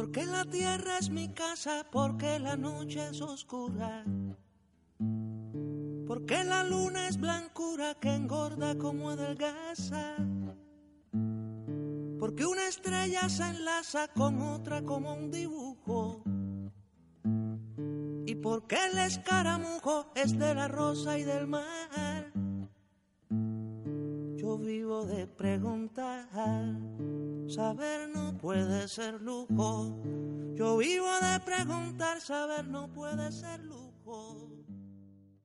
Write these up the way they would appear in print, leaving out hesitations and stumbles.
Porque la tierra es mi casa, porque la noche es oscura, porque la luna es blancura que engorda como adelgaza, porque una estrella se enlaza con otra como un dibujo, y porque el escaramujo es de la rosa y del mar. Yo vivo de preguntar, saber no puede ser lujo. Yo vivo de preguntar, saber no puede ser lujo.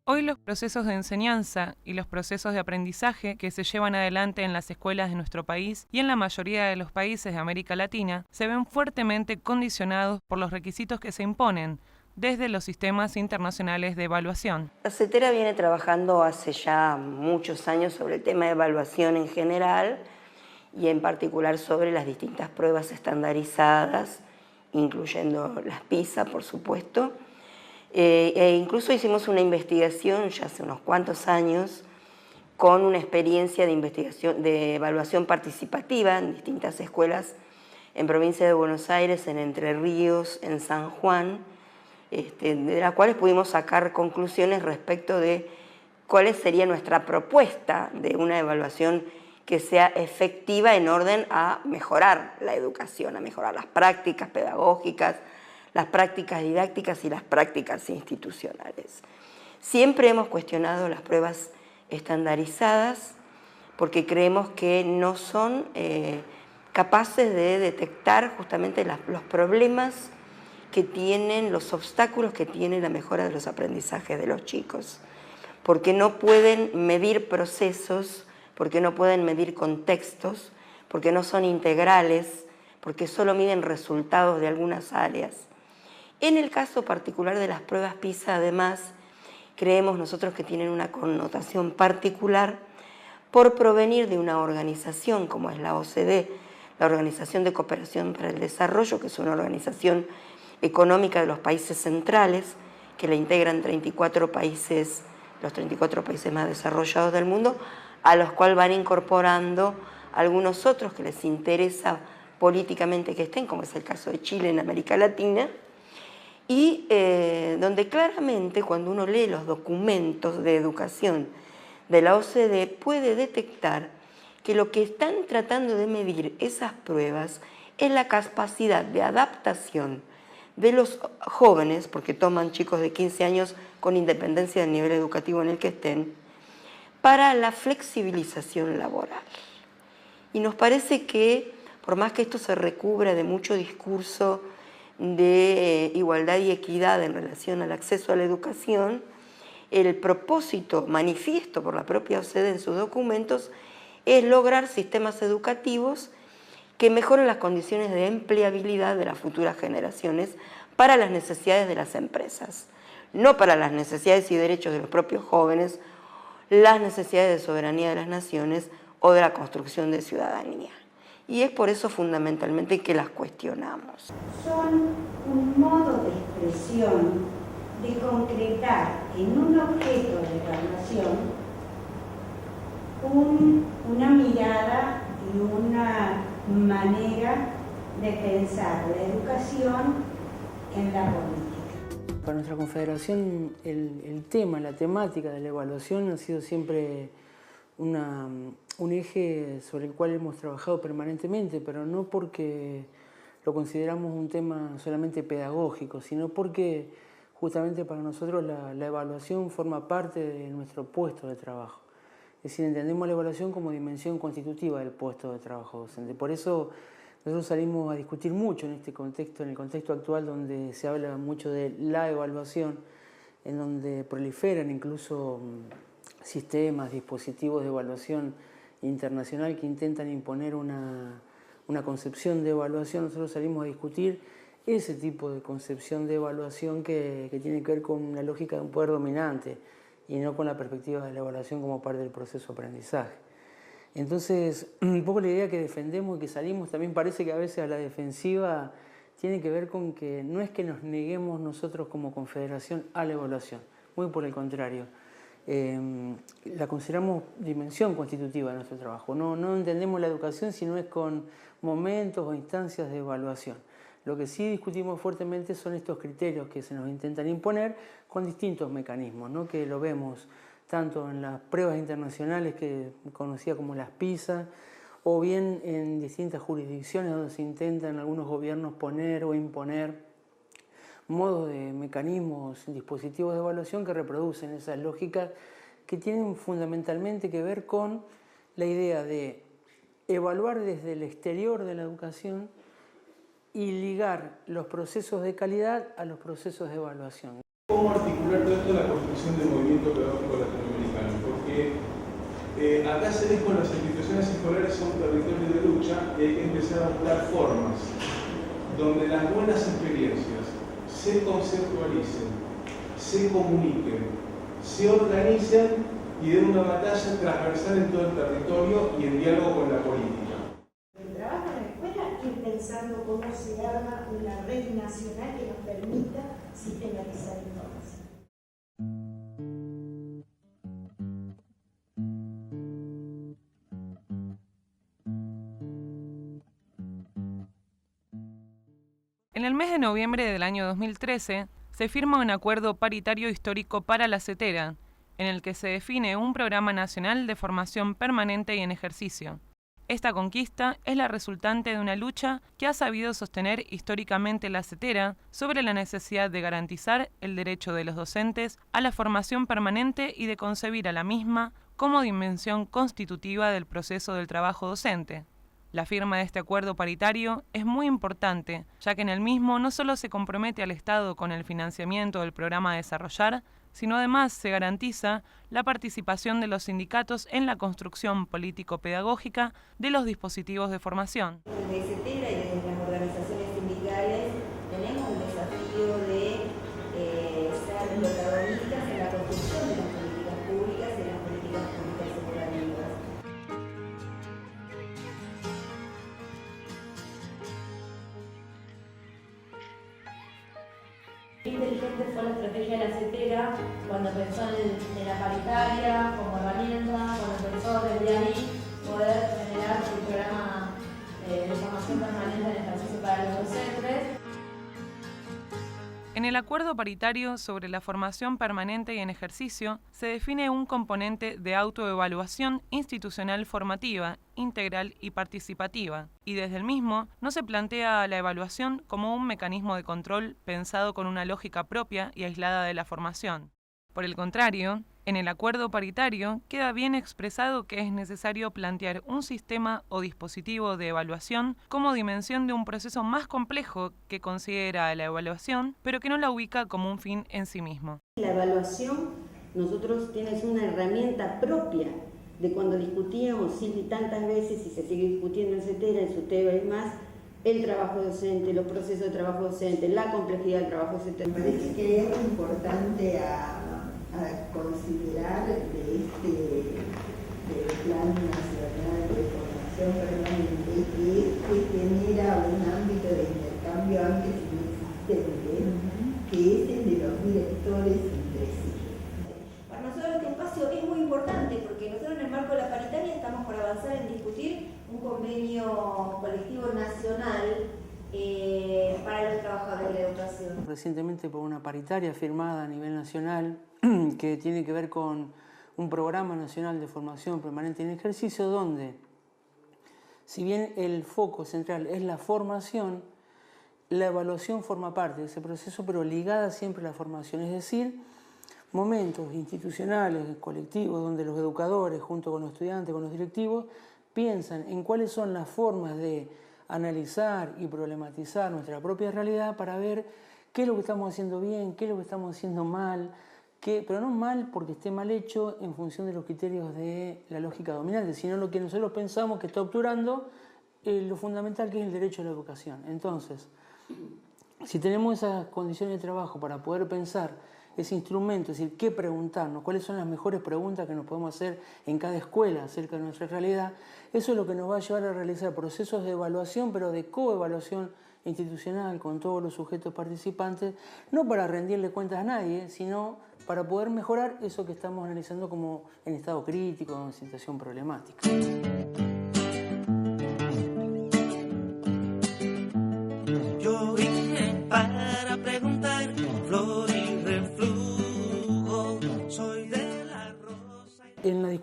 Hoy los procesos de enseñanza y los procesos de aprendizaje que se llevan adelante en las escuelas de nuestro país y en la mayoría de los países de América Latina se ven fuertemente condicionados por los requisitos que se imponen desde los sistemas internacionales de evaluación. La CETERA viene trabajando hace ya muchos años sobre el tema de evaluación en general y en particular sobre las distintas pruebas estandarizadas, incluyendo las PISA, por supuesto. Incluso hicimos una investigación ya hace unos cuantos años con una experiencia de investigación, de evaluación participativa en distintas escuelas en provincia de Buenos Aires, en Entre Ríos, en San Juan, de las cuales pudimos sacar conclusiones respecto de cuál sería nuestra propuesta de una evaluación que sea efectiva en orden a mejorar la educación, a mejorar las prácticas pedagógicas, las prácticas didácticas y las prácticas institucionales. Siempre hemos cuestionado las pruebas estandarizadas porque creemos que no son capaces de detectar justamente los problemas que tienen, los obstáculos que tiene la mejora de los aprendizajes de los chicos, porque no pueden medir procesos, porque no pueden medir contextos, porque no son integrales, porque solo miden resultados de algunas áreas. En el caso particular de las pruebas PISA, además, creemos nosotros que tienen una connotación particular por provenir de una organización como es la OCDE, la Organización de Cooperación para el Desarrollo, que es una organización económica de los países centrales, que la integran 34 países, los 34 países más desarrollados del mundo, a los cuales van incorporando algunos otros que les interesa políticamente que estén, como es el caso de Chile en América Latina, y donde claramente cuando uno lee los documentos de educación de la OCDE puede detectar que lo que están tratando de medir esas pruebas es la capacidad de adaptación de los jóvenes, porque toman chicos de 15 años con independencia del nivel educativo en el que estén, para la flexibilización laboral. Y nos parece que, por más que esto se recubra de mucho discurso de igualdad y equidad en relación al acceso a la educación, el propósito manifiesto por la propia OCDE en sus documentos es lograr sistemas educativos que mejoren las condiciones de empleabilidad de las futuras generaciones para las necesidades de las empresas, no para las necesidades y derechos de los propios jóvenes, las necesidades de soberanía de las naciones o de la construcción de ciudadanía. Y es por eso fundamentalmente que las cuestionamos. Son un modo de expresión de concretar en un objeto de evaluación una mirada y una manera de pensar la educación en la política. Para nuestra confederación el tema, la temática de la evaluación ha sido siempre un eje sobre el cual hemos trabajado permanentemente, pero no porque lo consideramos un tema solamente pedagógico, sino porque justamente para nosotros la evaluación forma parte de nuestro puesto de trabajo. Es decir, entendemos la evaluación como dimensión constitutiva del puesto de trabajo docente. Por eso nosotros salimos a discutir mucho en este contexto, en el contexto actual donde se habla mucho de la evaluación, en donde proliferan incluso sistemas, dispositivos de evaluación internacional que intentan imponer una concepción de evaluación. Nosotros salimos a discutir ese tipo de concepción de evaluación que tiene que ver con la lógica de un poder dominante y no con la perspectiva de la evaluación como parte del proceso de aprendizaje. Entonces, un poco la idea que defendemos y que salimos también parece que a veces a la defensiva tiene que ver con que no es que nos neguemos nosotros como confederación a la evaluación, muy por el contrario. La consideramos dimensión constitutiva de nuestro trabajo. No entendemos la educación si no es con momentos o instancias de evaluación. Lo que sí discutimos fuertemente son estos criterios que se nos intentan imponer con distintos mecanismos, ¿no? Que lo vemos tanto en las pruebas internacionales que conocía como las PISA, o bien en distintas jurisdicciones donde se intentan algunos gobiernos poner o imponer modos de mecanismos, dispositivos de evaluación que reproducen esas lógicas que tienen fundamentalmente que ver con la idea de evaluar desde el exterior de la educación y ligar los procesos de calidad a los procesos de evaluación. ¿Cómo articular todo esto en la construcción del movimiento pedagógico latinoamericano? Porque acá se ve con las instituciones escolares son territorios de lucha y hay que empezar a buscar formas donde las buenas experiencias se conceptualicen, se comuniquen, se organicen y den una batalla transversal en todo el territorio y en diálogo con la política. El trabajo en la escuela es pensando cómo se arma una red nacional que nos permita sistematizar información. En el mes de noviembre del año 2013 se firma un acuerdo paritario histórico para la CETERA, en el que se define un programa nacional de formación permanente y en ejercicio. Esta conquista es la resultante de una lucha que ha sabido sostener históricamente la CETERA sobre la necesidad de garantizar el derecho de los docentes a la formación permanente y de concebir a la misma como dimensión constitutiva del proceso del trabajo docente. La firma de este acuerdo paritario es muy importante, ya que en el mismo no solo se compromete al Estado con el financiamiento del programa a desarrollar, sino además se garantiza la participación de los sindicatos en la construcción político-pedagógica de los dispositivos de formación. Desde CETERA y desde las organizaciones sindicales tenemos el desafío de ser protagonistas en la construcción de las políticas públicas y de las políticas públicas educativas. Qué inteligente fue la estrategia de la CETERA cuando pensó en la paritaria como herramienta, cuando pensó desde ahí poder generar un programa de formación permanente en ejercicio para los docentes. En el acuerdo paritario sobre la formación permanente y en ejercicio se define un componente de autoevaluación institucional formativa, integral y participativa, y desde el mismo no se plantea la evaluación como un mecanismo de control pensado con una lógica propia y aislada de la formación. Por el contrario, en el acuerdo paritario queda bien expresado que es necesario plantear un sistema o dispositivo de evaluación como dimensión de un proceso más complejo que considera la evaluación, pero que no la ubica como un fin en sí mismo. La evaluación, nosotros tienes una herramienta propia de cuando discutíamos tantas veces y se sigue discutiendo en CETERA, en SUTEBA y demás, el trabajo docente, los procesos de trabajo docente, la complejidad del trabajo docente. Me parece que es importante a considerar del Plan Nacional de Formación Permanente que genera un ámbito de intercambio antes inexistente, que es el de los directores entre sí. Para nosotros este espacio es muy importante porque nosotros en el marco de la paritaria estamos por avanzar en discutir un convenio colectivo nacional para los trabajadores de la educación. Recientemente por una paritaria firmada a nivel nacional que tiene que ver con un programa nacional de formación permanente en ejercicio donde, si bien el foco central es la formación, la evaluación forma parte de ese proceso, pero ligada siempre a la formación, es decir, momentos institucionales, colectivos, donde los educadores, junto con los estudiantes, con los directivos, piensan en cuáles son las formas de analizar y problematizar nuestra propia realidad para ver qué es lo que estamos haciendo bien, qué es lo que estamos haciendo mal, pero no mal porque esté mal hecho en función de los criterios de la lógica dominante, sino lo que nosotros pensamos que está obturando lo fundamental que es el derecho a la educación. Entonces, si tenemos esas condiciones de trabajo para poder pensar ese instrumento, es decir, qué preguntarnos, cuáles son las mejores preguntas que nos podemos hacer en cada escuela acerca de nuestra realidad, eso es lo que nos va a llevar a realizar procesos de evaluación, pero de coevaluación institucional con todos los sujetos participantes, no para rendirle cuentas a nadie, sino para poder mejorar eso que estamos analizando como en estado crítico, en situación problemática. Yo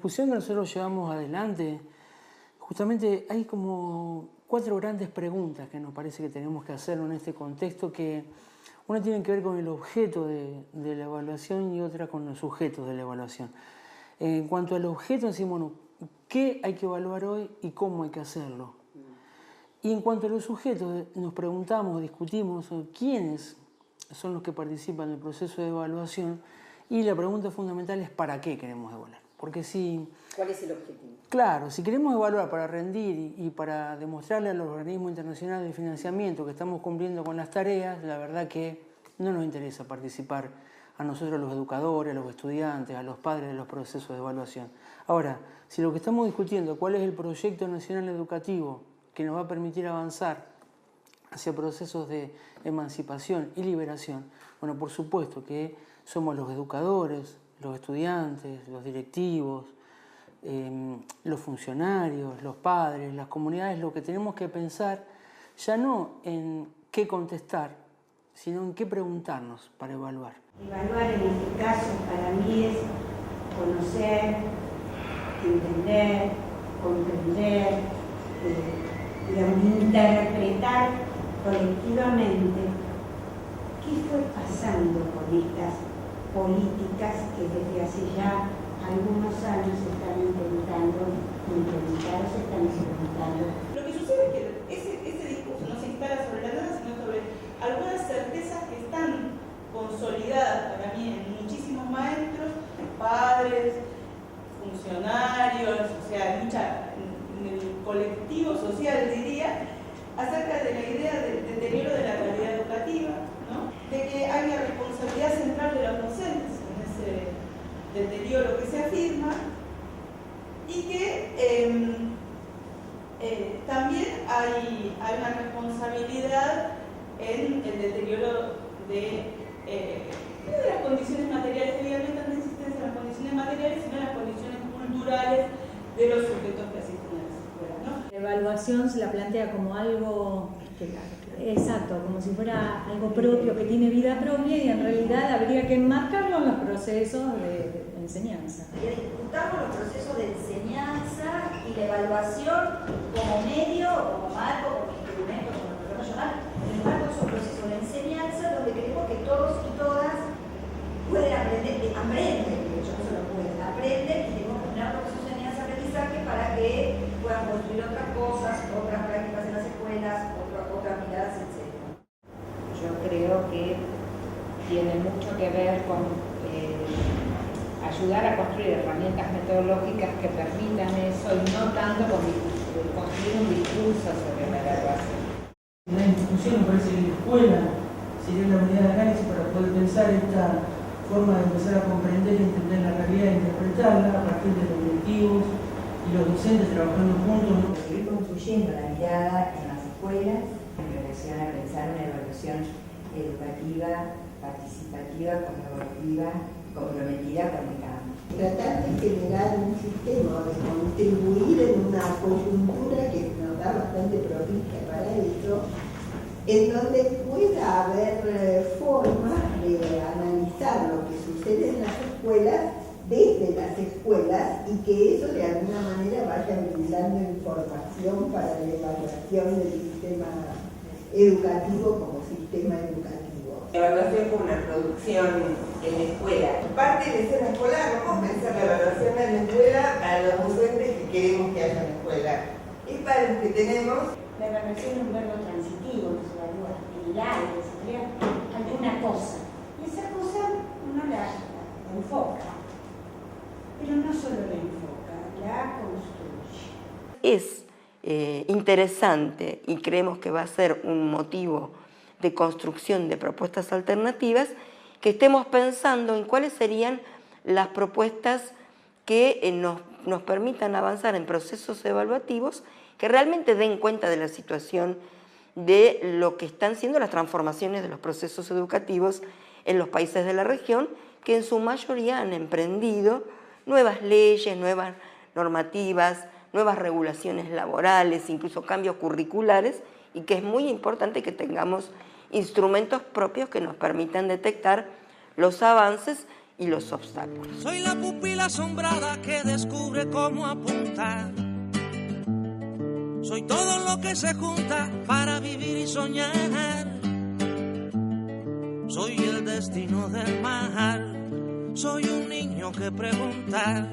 discusión que nosotros llevamos adelante, justamente hay como 4 grandes preguntas que nos parece que tenemos que hacerlo en este contexto, que una tiene que ver con el objeto de la evaluación y otra con los sujetos de la evaluación. En cuanto al objeto, decimos, bueno, ¿qué hay que evaluar hoy y cómo hay que hacerlo? Y en cuanto a los sujetos, nos preguntamos, discutimos quiénes son los que participan del proceso de evaluación, y la pregunta fundamental es ¿para qué queremos evaluar? Porque si... ¿Cuál es el objetivo? Claro, si queremos evaluar para rendir y para demostrarle a los organismos internacionales de financiamiento que estamos cumpliendo con las tareas, la verdad que no nos interesa participar a nosotros, los educadores, a los estudiantes, a los padres de los procesos de evaluación. Ahora, si lo que estamos discutiendo, cuál es el proyecto nacional educativo que nos va a permitir avanzar hacia procesos de emancipación y liberación, bueno, por supuesto que somos los educadores, los estudiantes, los directivos, los funcionarios, los padres, las comunidades, lo que tenemos que pensar ya no en qué contestar, sino en qué preguntarnos para evaluar. Evaluar en este caso para mí es conocer, entender, comprender, interpretar colectivamente qué fue pasando con estas políticas que desde hace ya algunos años se están intentando implementar, se están implementando. Lo que sucede es que ese discurso no se instala sobre la nada, sino sobre algunas certezas que están consolidadas para mí en muchísimos maestros, padres, funcionarios, o sea, en el colectivo social, diría, acerca de la idea del deterioro de la calidad educativa, ¿no? De que hay una responsabilidad central de los docentes en ese deterioro que se afirma, y que también hay una responsabilidad en el deterioro de las condiciones materiales, obviamente no existencia de las condiciones materiales, sino las condiciones culturales de los sujetos que asisten a las escuelas, ¿no? La evaluación se la plantea como algo exacto, como si fuera algo propio, que tiene vida propia, y en realidad habría que enmarcarlo en los procesos de enseñanza. Que discutamos los procesos de enseñanza y la evaluación como medio, como marco, como instrumento, como profesional, en el marco de esos procesos de enseñanza donde queremos que todos y todas pueden aprender, de hecho no solo pueden, aprenden, y tenemos que generar procesos de enseñanza-aprendizaje para que puedan construir otras cosas, otras prácticas en las escuelas, otras miradas, etc. Yo creo que tiene mucho que ver con ayudar a construir herramientas metodológicas que permitan eso, y no tanto con construir un discurso sobre la evaluación. La institución, me parece que la escuela sería la unidad de análisis para poder pensar esta forma de empezar a comprender y entender la realidad e interpretarla a partir de los directivos y los docentes trabajando juntos, ¿no? Seguir construyendo la mirada en las escuelas en relación a pensar una evaluación educativa, participativa, colaborativa, comprometida con el cambio. Tratar de generar un sistema, de contribuir en una coyuntura que nos da bastante propicia para eso, en donde pueda haber formas de analizar lo que sucede en las escuelas desde las escuelas, y que eso de alguna manera vaya brindando información para la evaluación del sistema educativo como sistema educativo. Evaluación como una producción en la escuela. Parte de escena escolar, no podemos pensar la evaluación en la escuela para los docentes que queremos que haya en la escuela. Es para los que tenemos. La evaluación es un verbo transitivo, que se evalúa en el aire, se crea alguna cosa. Y esa cosa uno la enfoca, pero no solo la enfoca, la construye. Es interesante, y creemos que va a ser un motivo de construcción de propuestas alternativas, que estemos pensando en cuáles serían las propuestas que nos permitan avanzar en procesos evaluativos que realmente den cuenta de la situación de lo que están siendo las transformaciones de los procesos educativos en los países de la región, que en su mayoría han emprendido nuevas leyes, nuevas normativas, nuevas regulaciones laborales, incluso cambios curriculares, y que es muy importante que tengamos instrumentos propios que nos permitan detectar los avances y los obstáculos. Soy la pupila asombrada que descubre cómo apuntar. Soy todo lo que se junta para vivir y soñar. Soy el destino del mar. Soy un niño que pregunta.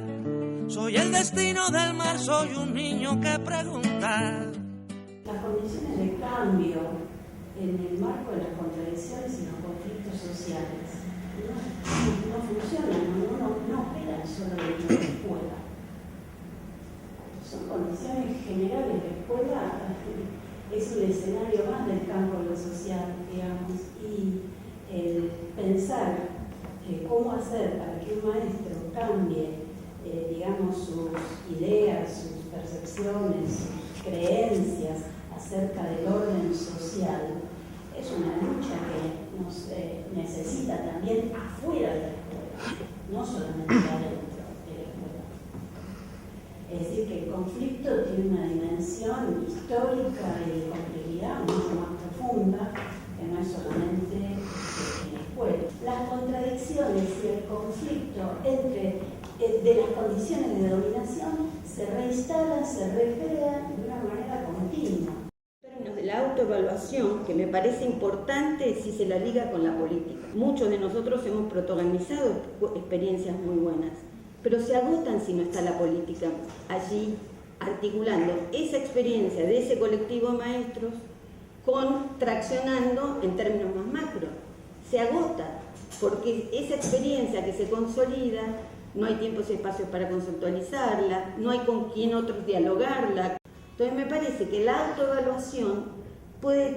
Soy el destino del mar. Soy un niño que pregunta. Las condiciones de cambio en el marco de las contradicciones y los conflictos sociales no funcionan, no operan solo dentro de la escuela. Son condiciones generales. La escuela es un escenario más del campo de lo social, digamos, y el pensar cómo hacer para que un maestro cambie, digamos, sus ideas, sus percepciones, sus creencias acerca del orden social, es una lucha que nos necesita también afuera de la escuela, no solamente adentro de la escuela. Es decir, que el conflicto tiene una dimensión histórica y de complejidad mucho más profunda, que no es solamente en la escuela. Las contradicciones y el conflicto de las condiciones de dominación se reinstalan, se recrean de una manera continua. En términos de la autoevaluación, que me parece importante si se la liga con la política. Muchos de nosotros hemos protagonizado experiencias muy buenas, pero se agotan si no está la política allí articulando esa experiencia de ese colectivo de maestros traccionando en términos más macro. Se agota, porque esa experiencia que se consolida, no hay tiempos y espacios para conceptualizarla, no hay con quién otros dialogarla. Entonces me parece que la autoevaluación puede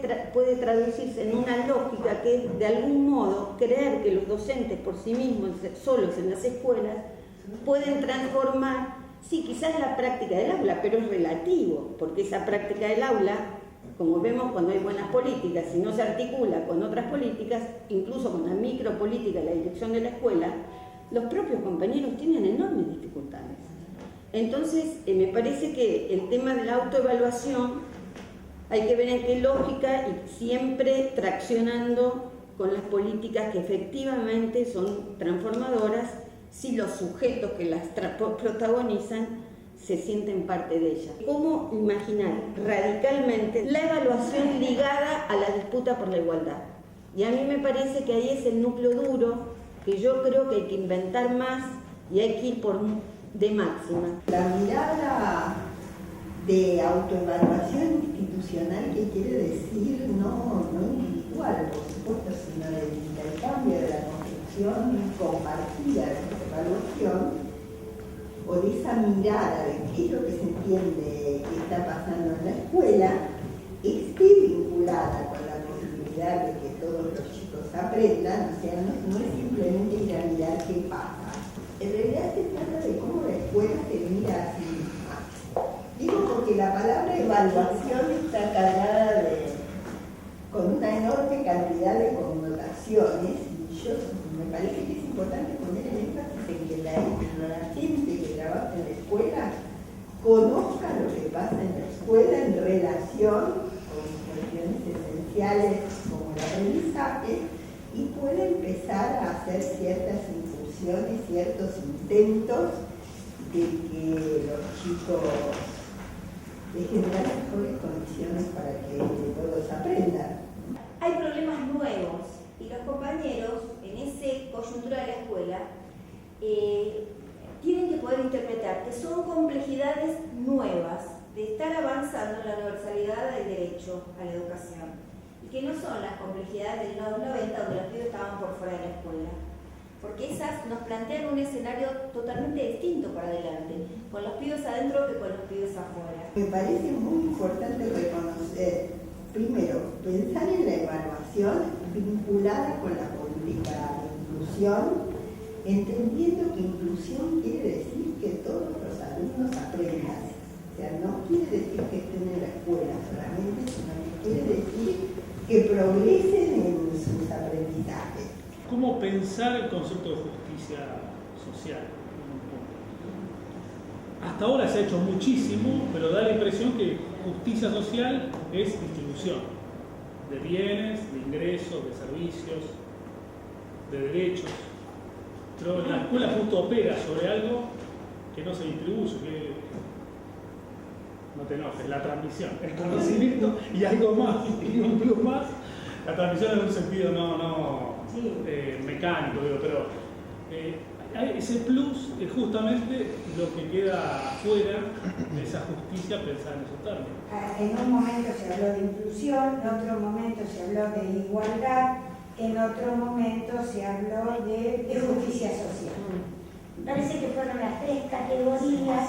traducirse en una lógica que es, de algún modo, creer que los docentes por sí mismos, solos en las escuelas, pueden transformar, sí, quizás la práctica del aula, pero es relativo, porque esa práctica del aula, como vemos cuando hay buenas políticas, si no se articula con otras políticas, incluso con la micropolítica, la dirección de la escuela, los propios compañeros tienen enormes dificultades. Entonces, me parece que el tema de la autoevaluación hay que ver en qué lógica y siempre traccionando con las políticas que efectivamente son transformadoras si los sujetos que las protagonizan se sienten parte de ella. ¿Cómo imaginar radicalmente la evaluación ligada a la disputa por la igualdad? Y a mí me parece que ahí es el núcleo duro, que yo creo que hay que inventar más y hay que ir por de máxima. La mirada de autoevaluación institucional, que quiere decir no individual, por supuesto, sino del intercambio, de la construcción compartida de la evaluación, o de esa mirada de qué es lo que se entiende que está pasando en la escuela, esté vinculada con la posibilidad de que todos los chicos aprendan, o sea, no es simplemente ir a mirar qué pasa. En realidad se trata de cómo la escuela se mira a sí misma. Digo porque la palabra evaluación está cargada con una enorme cantidad de connotaciones, y me parece que es importante poner el énfasis en que la gente que trabaja en la escuela conozca lo que pasa en la escuela en relación con cuestiones esenciales como el aprendizaje, y puede empezar a hacer ciertas incursiones, ciertos intentos de que los chicos, de generar mejores condiciones para que todos aprendan. Hay problemas nuevos y los compañeros en esa coyuntura de la escuela tienen que poder interpretar que son complejidades nuevas de estar avanzando en la universalidad del derecho a la educación, y que no son las complejidades de los 90 donde los pibes estaban por fuera de la escuela, porque esas nos plantean un escenario totalmente distinto para adelante, con los pibes adentro que con los pibes afuera. Me parece muy importante reconocer, primero, pensar en la evaluación vinculada con la política de inclusión, entendiendo que inclusión quiere decir que todos los alumnos aprendan. O sea, no quiere decir que estén en la escuela solamente, sino que quiere decir que progresen en sus aprendizajes. ¿Cómo pensar el concepto de justicia social? Hasta ahora se ha hecho muchísimo, pero da la impresión que justicia social es distribución de bienes, de ingresos, de servicios, de derechos. Pero la escuela justo opera sobre algo que no se distribuye, que no te enojes, la transmisión, el conocimiento y algo más, y un plus más, la transmisión en un sentido mecánico, digo, pero ese plus es justamente lo que queda afuera de esa justicia pensada en esos términos. En un momento se habló de inclusión, en otro momento se habló de igualdad, en otro momento se habló de justicia social. Me parece que fueron las tres categorías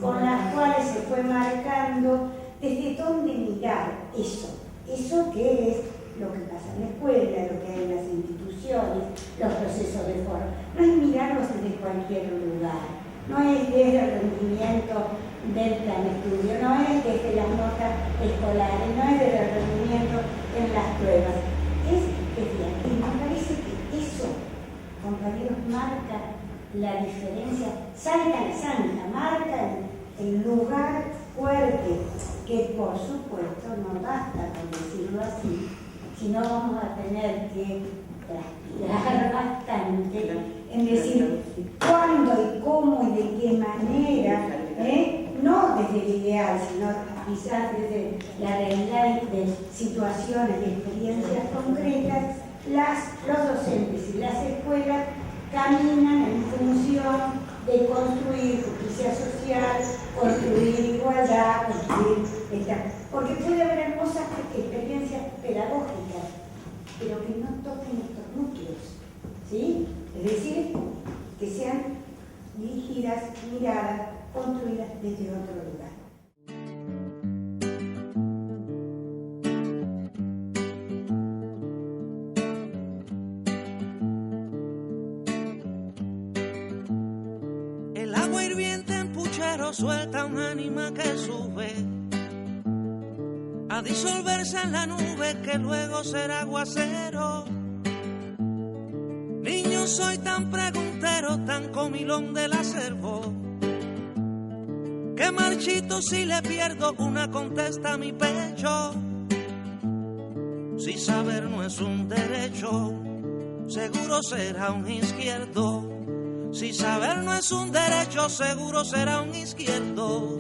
con las cuales se fue marcando desde dónde mirar eso que es lo que pasa en la escuela, lo que hay en las instituciones, los procesos de forma. No es mirarlos desde cualquier lugar, no es desde el rendimiento del plan de estudio, no es desde las notas escolares, no es desde el rendimiento en las pruebas, es desde aquí. Me parece que eso, compañeros, marca la diferencia, salta la santa, marca el lugar fuerte, que por supuesto no basta con decirlo así, sino vamos a tener que transpirar bastante en decir cuándo y cómo y de qué manera, no desde el ideal, sino quizás desde la realidad de situaciones, de experiencias concretas, los docentes y las escuelas caminan en función de construir justicia social, construir igualdad, porque puede haber hermosas experiencias pedagógicas, pero que no toquen estos núcleos, ¿sí? Es decir, que sean dirigidas, miradas, construidas desde otro lugar. Suelta un ánima que sube a disolverse en la nube que luego será aguacero. Niño, soy tan preguntero, tan comilón del acervo, que marchito si le pierdo una contesta a mi pecho. Si saber no es un derecho, seguro será un izquierdo. Si saber no es un derecho, seguro será un izquierdo.